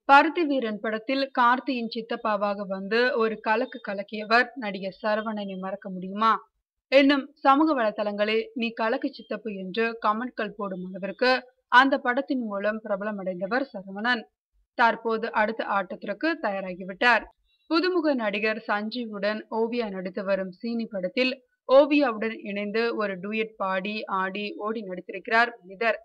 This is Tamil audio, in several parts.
பருத்தி வீரன் படத்தில் கார்த்தியின் சித்தப்பாவாக வந்து ஒரு கலக்கு கலக்கியவர் நடிகர் சரவணனை மறக்க முடியுமா? இன்னும் சமூக வலைதளங்களில் நீ கலக்கு சித்தப்பு என்று கமெண்ட்கள் போடும் அளவிற்கு அந்த படத்தின் மூலம் பிரபலமடைந்தவர் சரவணன். தற்போது அடுத்த ஆட்டத்திற்கு தயாராகிவிட்டார். புதுமுக நடிகர் சஞ்சீவுடன் ஓவியா நடித்து வரும் சீனி படத்தில் ஓவியாவுடன் இணைந்து ஒரு டூயட் பாடி ஆடி ஓடி நடித்திருக்கிறார் மனிதர்.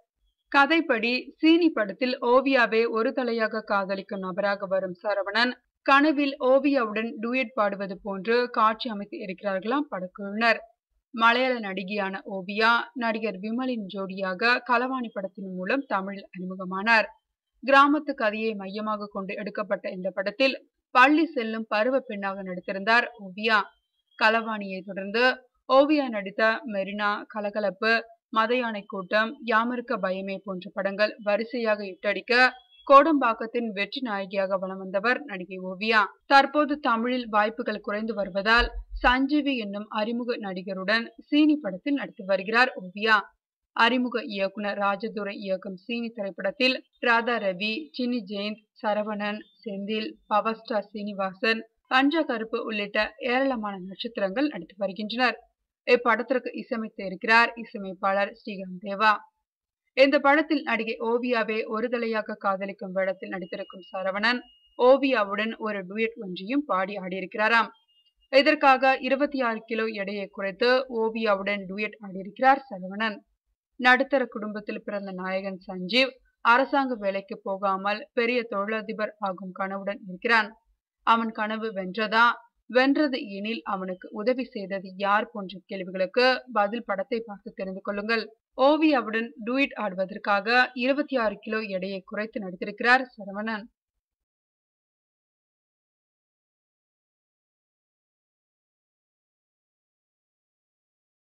கதைப்படி சீனி படத்தில் ஓவியாவை ஒரு தலையாக காதலிக்கும் நபராக வரும் சரவணன் கனவில் ஓவியாவுடன் டூயட் பாடுவது போன்று காட்சி அமைத்து இருக்கிறார்களாம் படக்குழுவினர். மலையாள நடிகையான ஓவியா நடிகர் விமலின் ஜோடியாக களவாணி படத்தின் மூலம் தமிழில் அறிமுகமானார். கிராமத்து கதையை மையமாக கொண்டு எடுக்கப்பட்ட இந்த படத்தில் பள்ளி செல்லும் பருவ பெண்ணாக நடித்திருந்தார் ஓவியா. களவாணியை தொடர்ந்து ஓவியா நடித்த மெரினா, கலகலப்பு, மத யானை கூட்டம், யாமிருக்க பயமே போன்ற படங்கள் வரிசையாக இட்டடிக்க கோடம்பாக்கத்தின் வெற்றி நாயகியாக வலம் வந்தவர் நடிகை ஓவியா. தற்போது தமிழில் வாய்ப்புகள் குறைந்து வருவதால் சஞ்சீவி என்னும் அறிமுக நடிகருடன் சீனி படத்தில் நடித்து வருகிறார் ஓவியா. அறிமுக இயக்குனர் ராஜதுரை இயக்கும் சீனி திரைப்படத்தில் ராதா ரவி, சின்னி ஜெயந்த், சரவணன், செந்தில், பவர் ஸ்டார் சீனிவாசன், பஞ்ச கருப்பு உள்ளிட்ட ஏராளமான நட்சத்திரங்கள் நடித்து வருகின்றனர். இப்படத்திற்கு இசையமைத்து இருக்கிறார் இசையமைப்பாளர் ஸ்ரீகாந்த் தேவா. இந்த படத்தில் நடிகை ஓவியாவை ஒரு தலையாக காதலிக்கும் வேடத்தில் நடித்திருக்கும் சரவணன் ஓவியாவுடன் ஒரு டூயட் ஒன்றையும் பாடி ஆடியிருக்கிறாராம். இதற்காக 26 கிலோ எடையை குறைத்து ஓவியாவுடன் டூயட் ஆடியிருக்கிறார் சரவணன். நடுத்தர குடும்பத்தில் பிறந்த நாயகன் சஞ்சீவ் அரசாங்க வேலைக்கு போகாமல் பெரிய தொழிலதிபர் ஆகும் கனவுடன் இருக்கிறான். அவன் கனவு வென்றதா? வென்றது எனில் அவனுக்கு உதவி செய்தது யார் போன்ற கேள்விகளுக்கு பதில் படத்தை பார்த்து தெரிந்து கொள்ளுங்கள். ஓவியாவுடன் டூயட் ஆடுவதற்காக 26 கிலோ எடையை குறைத்து நடித்திருக்கிறார் சரவணன்.